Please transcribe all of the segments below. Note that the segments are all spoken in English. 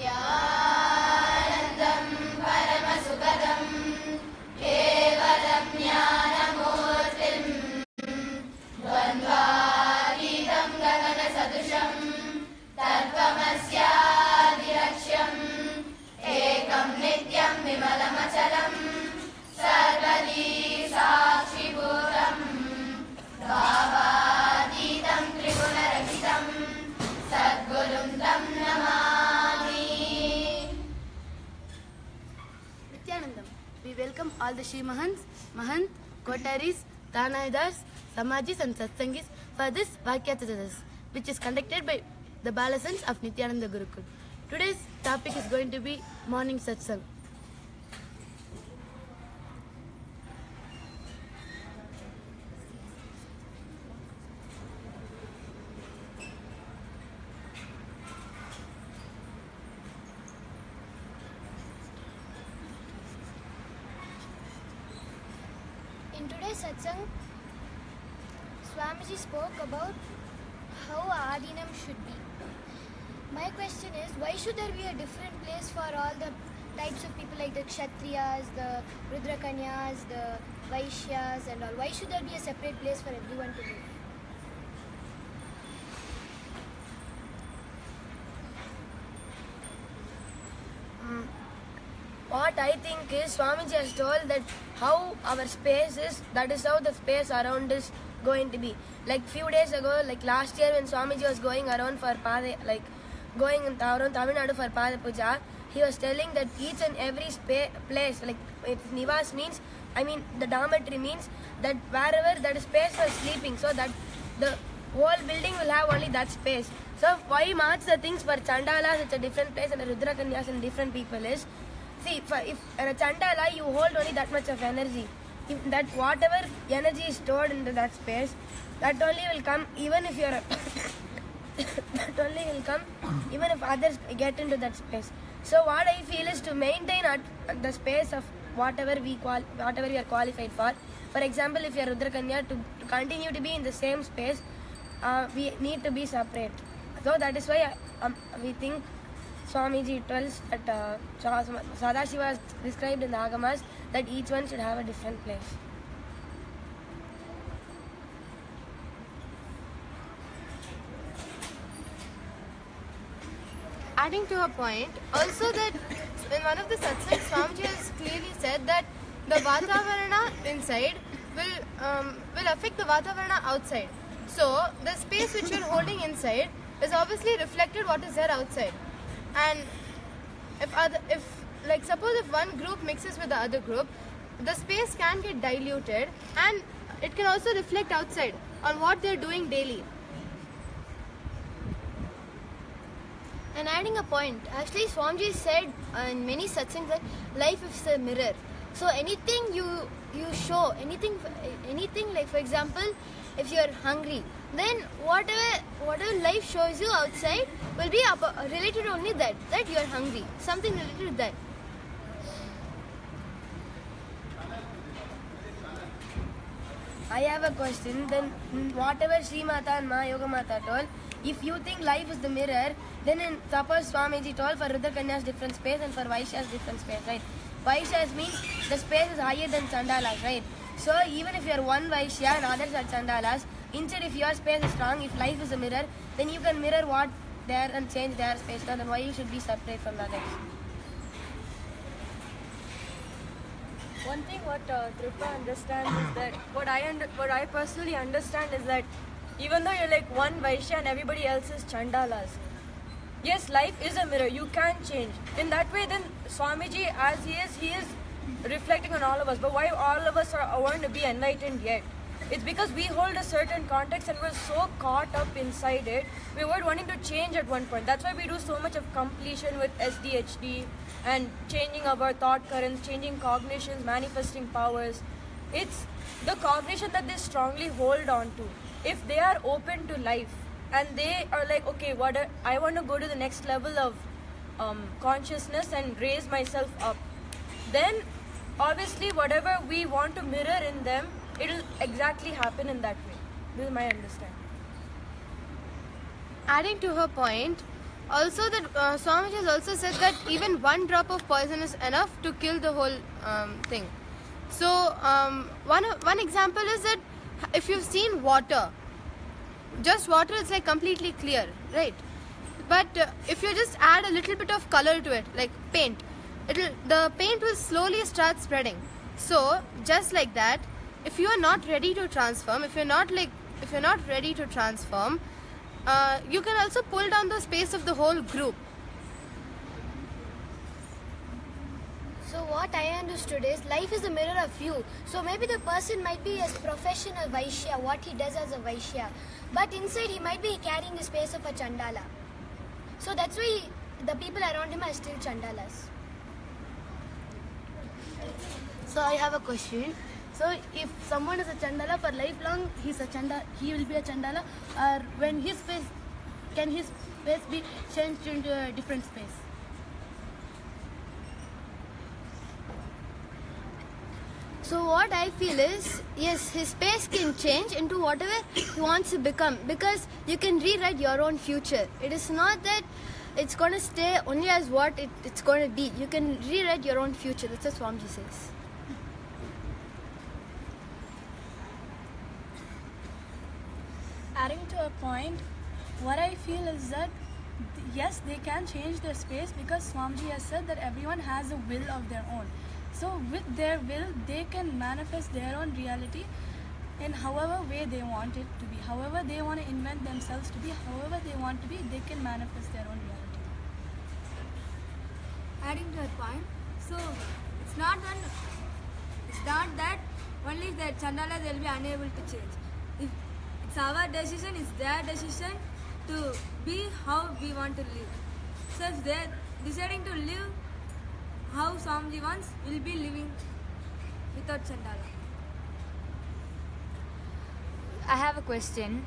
नित्यानन्दं परमसुखदं केवलं ज्ञानमूर्तिं द्वन्द्वातीतं गगनसदृशं तत्त्वमस्यादिलक्ष्यम् एकं नित्यं विमलमचलं सर्वदी साक्षिभूतम् भावातीतं त्रिगुणरहितं सद्गुरुं तं Namami. Nityanandam. We welcome all the Shri Mahants, Mahant, Kotaris, Tanayadas, Samajis and Satsangis for this Vakyatadas, which is conducted by the Balasans of Nityananda Gurukul. Today's topic is going to be morning satsang. In today's satsang, Swamiji spoke about how Adinam should be. My question is, why should there be a different place for all the types of people like the Kshatriyas, the Rudrakanyas, the Vaishyas and all? Why should there be a separate place for everyone to live? What I think is Swamiji has told that how our space is, that is how the space around is going to be. Like few days ago, like last year when Swamiji was going around for Pada, like going around Tamil Nadu for Pada Puja, he was telling that each and every place, like Nivas means, I mean the dormitory means that wherever that space was sleeping, so that the whole building will have only that space. So why march the things for Chandalas, it's a different place, and Rudrakanyas and different people is, see, if in a Chandala you hold only that much of energy. If that whatever energy is stored into that space, that only will come even if you are that only will come even if others get into that space. So what I feel is to maintain at the space of whatever we are qualified for. For example, if you are Rudrakanya, to continue to be in the same space, we need to be separate. So that is why we think Swamiji tells that Sadashiva is described in the Agamas that each one should have a different place. Adding to her point, also that in one of the satsangs, Swamiji has clearly said that the Vatavarana inside will affect the Vatavarana outside. So the space which you are holding inside is obviously reflected what is there outside. And if suppose if one group mixes with the other group, the space can get diluted and it can also reflect outside on what they are doing daily. And adding a point, actually Swamiji said in many satsangs that life is a mirror. So anything you show, anything like for example, if you are hungry, then whatever life shows you outside will be related only that you are hungry, something related to that. I have a question. Then whatever Sri Mata and Ma Yoga Mata told, if you think life is the mirror, then suppose Swamiji told for Rudrakanyas different space and for Vaishyas different space, right? Vaishyas means the space is higher than Chandalas, right? So even if you are one Vaishya and others are Chandalas, instead if your space is strong, if life is a mirror, then you can mirror what there and change their space. Then why you should be separate from the others? One thing what Kripa understands is that what I personally understand is that even though you're like one Vaishya and everybody else is Chandalas, yes, life is a mirror. You can change. In that way, then Swamiji, as he is reflecting on all of us. But why all of us aren't to be enlightened yet? It's because we hold a certain context and we're so caught up inside it. We were wanting to change at one point. That's why we do so much of completion with SDHD and changing our thought currents, changing cognitions, manifesting powers. It's the cognition that they strongly hold on to. If they are open to life and they are like, okay, I want to go to the next level of consciousness and raise myself up, then obviously whatever we want to mirror in them, it'll exactly happen in that way. This is my understanding. Adding to her point, also that Swamiji has also said that even one drop of poison is enough to kill the whole thing. So one example is that if you've seen water, just water is like completely clear, right? But if you just add a little bit of color to it, like paint, the paint will slowly start spreading. So just like that, if you are not ready to transform, if you're not ready to transform, you can also pull down the space of the whole group. So what I understood is life is a mirror of you. So maybe the person might be a professional Vaishya, what he does as a Vaishya, but inside he might be carrying the space of a Chandala. So that's why the people around him are still Chandalas. So I have a question. So if someone is a Chandala for lifelong, he will be a Chandala, or when his face, can his face be changed into a different space? So what I feel is, yes, his space can change into whatever he wants to become, because you can rewrite your own future. It is not that it's going to stay only as what it's going to be. You can rewrite your own future. That's what Swamiji says. Adding to a point, what I feel is that yes, they can change their space because Swamiji has said that everyone has a will of their own. So with their will, they can manifest their own reality in however way they want it to be. However they want to invent themselves to be, however they want to be, they can manifest their own reality. Adding to her point, so it's not that only the Chandalas will be unable to change. If it's our decision, it's their decision to be how we want to live. So if they're deciding to live how Swamiji wants, we'll be living without Chandala. I have a question.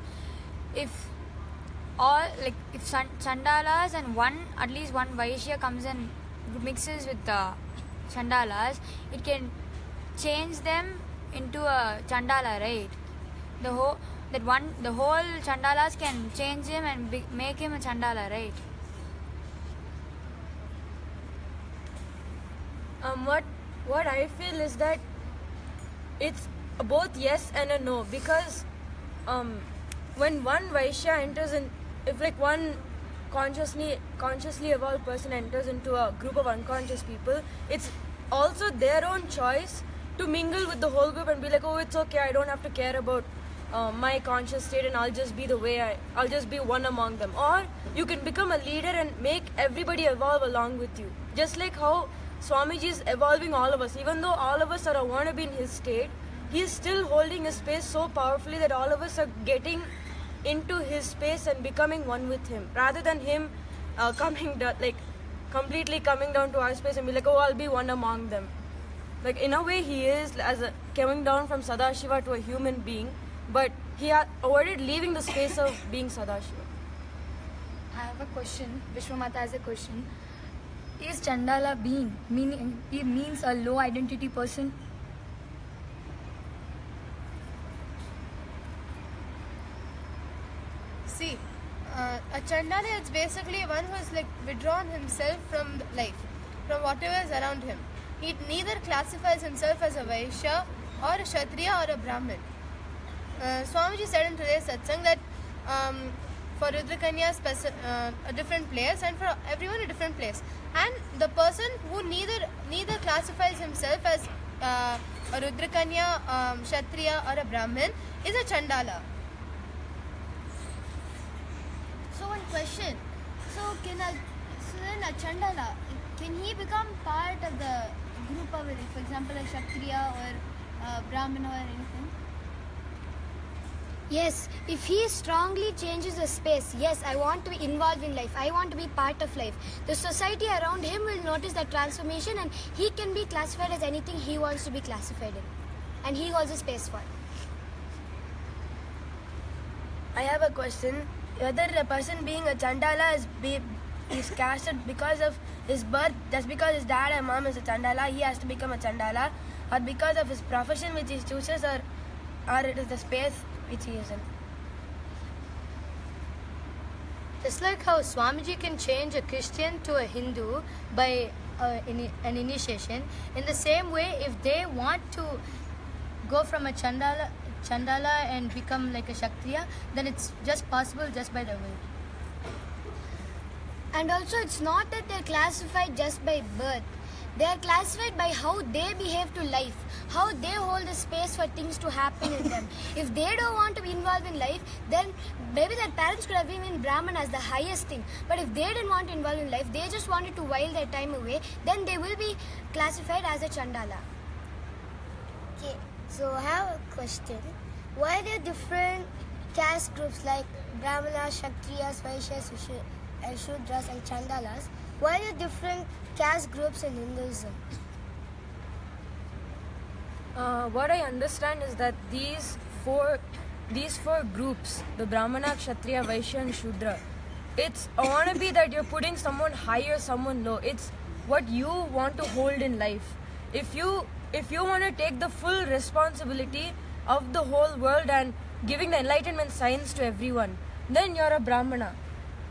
If Chandalas and at least one Vaishya comes and mixes with the Chandalas, it can change them into a Chandala, right? The whole Chandalas can change him and make him a Chandala, right? What I feel is that it's both yes and a no, because when one Vaishya enters in, if like one consciously evolved person enters into a group of unconscious people, it's also their own choice to mingle with the whole group and be like, oh, it's okay, I don't have to care about my conscious state and I'll just be I'll just be one among them. Or you can become a leader and make everybody evolve along with you. Just like how Swamiji is evolving all of us. Even though all of us are a wannabe in his state, he is still holding his space so powerfully that all of us are getting into his space and becoming one with him, rather than him completely coming down to our space and be like, oh, I'll be one among them. Like in a way he is coming down from Sadashiva to a human being, but he avoided leaving the space of being Sadashiva. I have a question. Vishwamata has a question. Is Chandala being, meaning it means a low identity person? See, a Chandala is basically one who is like withdrawn himself from life, from whatever is around him. He neither classifies himself as a Vaishya or a Kshatriya or a Brahmin. Swamiji said in today's satsang that for Rudrakanya a different place and for everyone a different place. And the person who neither classifies himself as a Rudrakanya, Kshatriya or a Brahmin is a Chandala. So one question. So then a Chandala, can he become part of the group of it? For example, a Kshatriya or a Brahmin or anything? Yes, if he strongly changes the space, yes, I want to be involved in life, I want to be part of life. The society around him will notice that transformation and he can be classified as anything he wants to be classified in. And he holds a space for it. I have a question. Whether the person being a Chandala is casted because of his birth, just because his dad and mom is a Chandala, he has to become a Chandala, or because of his profession which he chooses, or it is the space which he is in. It's like how Swamiji can change a Christian to a Hindu by an initiation. In the same way, if they want to go from a Chandala and become like a Kshatriya, then it's just possible just by the will. And also, it's not that they're classified just by birth. They are classified by how they behave to life, how they hold the space for things to happen in them. If they don't want to be involved in life, then maybe their parents could have been in Brahman as the highest thing. But if they didn't want to involve in life, they just wanted to while their time away, then they will be classified as a Chandala. Okay, so I have a question. Why are there different caste groups like Brahmanas, Kshatriyas, Vaishyas, and Shudras and Chandalas? Why are there different caste groups in Hinduism? What I understand is that these four groups, the Brahmana, Kshatriya, Vaishya and Shudra, it's I want to be that you're putting someone high or someone low. It's what you want to hold in life. If you want to take the full responsibility of the whole world and giving the enlightenment science to everyone, then you're a Brahmana.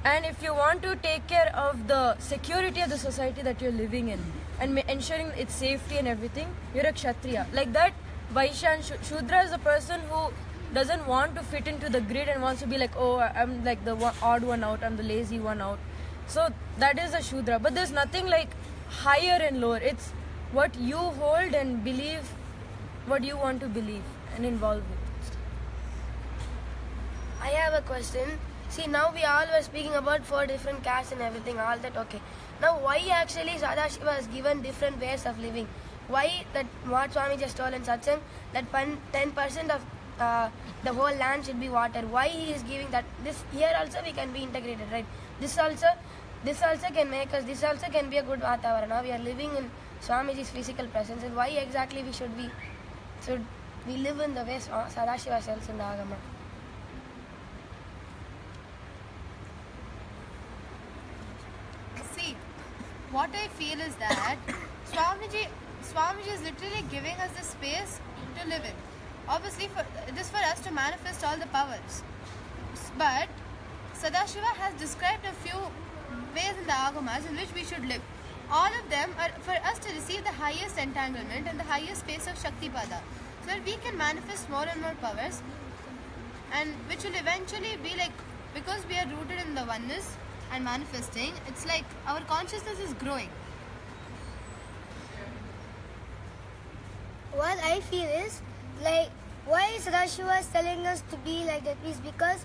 And if you want to take care of the security of the society that you're living in and ensuring its safety and everything, you're a Kshatriya. Like that, Vaishya and Shudra is a person who doesn't want to fit into the grid and wants to be like, oh, I'm like the odd one out, I'm the lazy one out. So that is a Shudra. But there's nothing like higher and lower. It's what you hold and believe, what you want to believe and involve with. I have a question. See, now we all were speaking about 4 different castes and everything, all that, okay. Now, why actually Sadashiva is given different ways of living? Why that what Swami just told in Satsang, that 10% of the whole land should be water? Why he is giving that? This here also we can be integrated, right? This also can make us, this also can be a good Vatavarana. We are living in Swamiji's physical presence, and why exactly should we live in the way Sadashiva tells in the Agama? See, what I feel is that Swamiji is literally giving us the space to live in. Obviously, it is for us to manifest all the powers. But Sadashiva has described a few ways in the Agamas in which we should live. All of them are for us to receive the highest entanglement and the highest space of Shaktipada, so that we can manifest more and more powers, and which will eventually be like, because we are rooted in the oneness and manifesting, it's like our consciousness is growing. What I feel is, like, why Sadashiva is telling us to be like that is because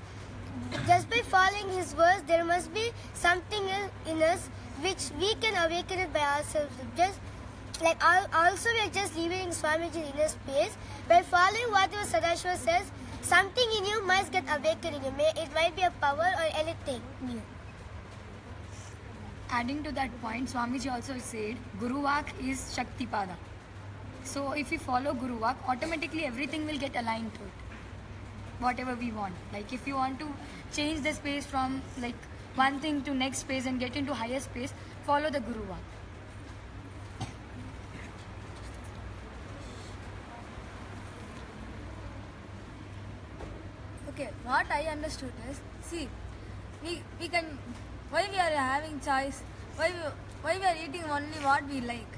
just by following his words, there must be something in us which we can awaken it by ourselves. Just like also we are just leaving Swamiji's inner space. By following whatever Sadashiva says, something in you must get awakened in you. It might be a power or anything new. Adding to that point, Swamiji also said Guru Vak is Shaktipada. So if we follow Guru Vak, automatically everything will get aligned to it. Whatever we want. Like if you want to change the space from like one thing to next space and get into higher space, follow the Guru Vak. Okay, what I understood is, see, we can, why we are having choice, why we are eating only what we like.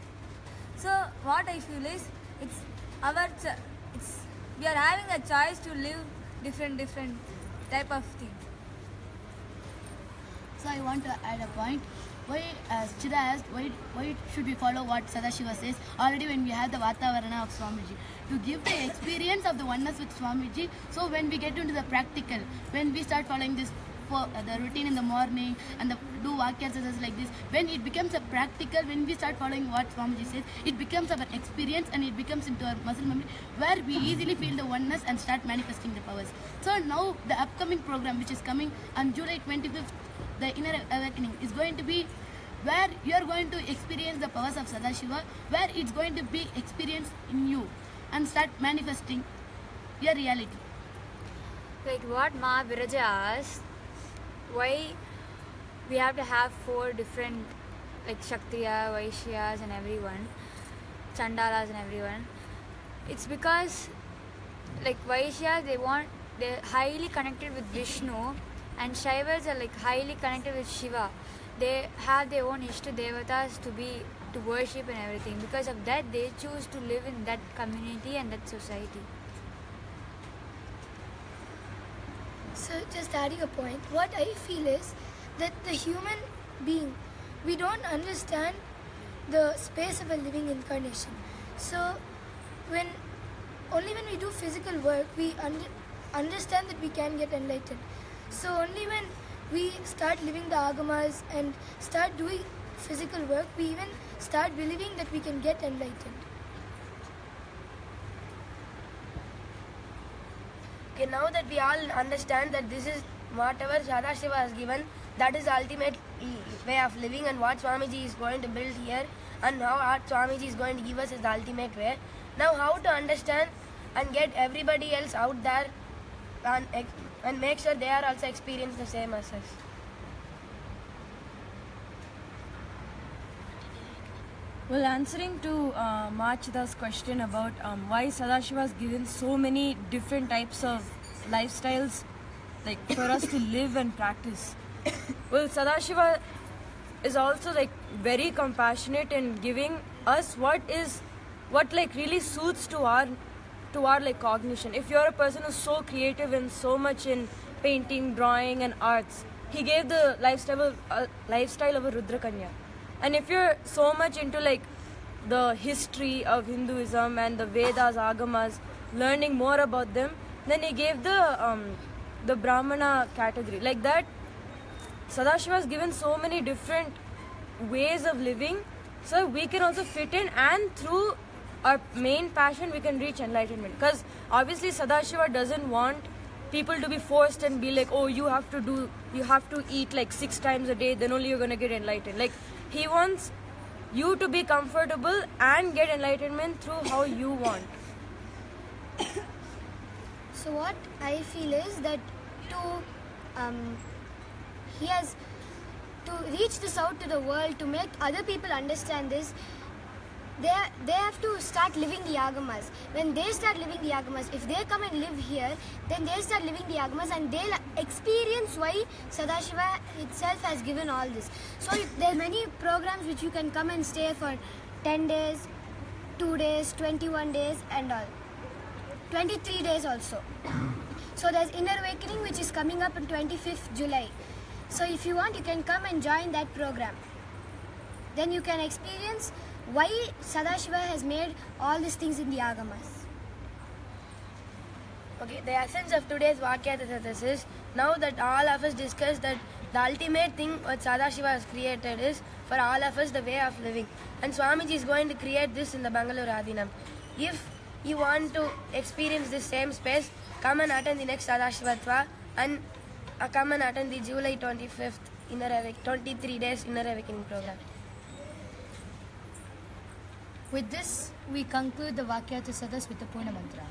So what I feel is, we are having a choice to live different type of things. So I want to add a point. Why, as Chida asked, why should we follow what Sadashiva says? Already when we have the Vatavarana of Swamiji, to give the experience of the oneness with Swamiji. So when we get into the practical, when we start following this the routine in the morning and do vakyas like this, when it becomes a practical, when we start following what Swamiji says, it becomes our experience and it becomes into our muscle memory, where we easily feel the oneness and start manifesting the powers. So now the upcoming program which is coming on July 25th, the Inner Awakening, is going to be where you are going to experience the powers of Sadashiva, where it's going to be experienced in you and start manifesting your reality. Like what Ma Viraja asked, why we have to have 4 different, like Kshatriya, Vaishyas and everyone, Chandalas and everyone. It's because like Vaishyas, they're highly connected with Vishnu and Shaivas are like highly connected with Shiva. They have their own Ishta Devatas to worship and everything. Because of that, they choose to live in that community and that society. So just adding a point, what I feel is that the human being, we don't understand the space of a living incarnation. So only when we do physical work, we understand that we can get enlightened. So only when we start living the agamas and start doing physical work, we even start believing that we can get enlightened. Okay, now that we all understand that this is whatever Sadashiva has given, that is the ultimate way of living, and what Swamiji is going to build here and how what Swamiji is going to give us is the ultimate way. Now how to understand and get everybody else out there and make sure they are also experiencing the same as us. Well, answering to Marchita's question about why Sadashiva has given so many different types of lifestyles like for us to live and practice. Well, Sadashiva is also like very compassionate in giving us what like really suits to our like cognition. If you're a person who's so creative and so much in painting, drawing and arts, he gave the lifestyle of a Rudra Kanya. And if you're so much into like the history of Hinduism and the Vedas, Agamas, learning more about them, then he gave the Brahmana category. Like that, Sadashiva has given so many different ways of living, so we can also fit in, and through our main passion we can reach enlightenment. Because obviously Sadashiva doesn't want people to be forced and be like, oh, you have to eat like 6 times a day, then only you're gonna get enlightened. Like, he wants you to be comfortable and get enlightenment through how you want. So what I feel is that he has to reach this out to the world, to make other people understand this. They have to start living the agamas. When they start living the agamas, if they come and live here, then they start living the agamas and they'll experience why Sadashiva itself has given all this. So there are many programs which you can come and stay for 10 days, 2 days, 21 days and all. 23 days also. So there's Inner Awakening which is coming up on 25th July. So if you want, you can come and join that program. Then you can experience why Sadashiva has made all these things in the agamas. Okay, the essence of today's Vakyathasatas is, now that all of us discussed that the ultimate thing what Sadashiva has created is for all of us the way of living. And Swamiji is going to create this in the Bangalore Adhinam. If you want to experience this same space, come and attend the next Sadashivatva and come and attend the July 25th 23 days Inner Awakening program. With this, we conclude the Vakyathasatas with the Purna Mantra.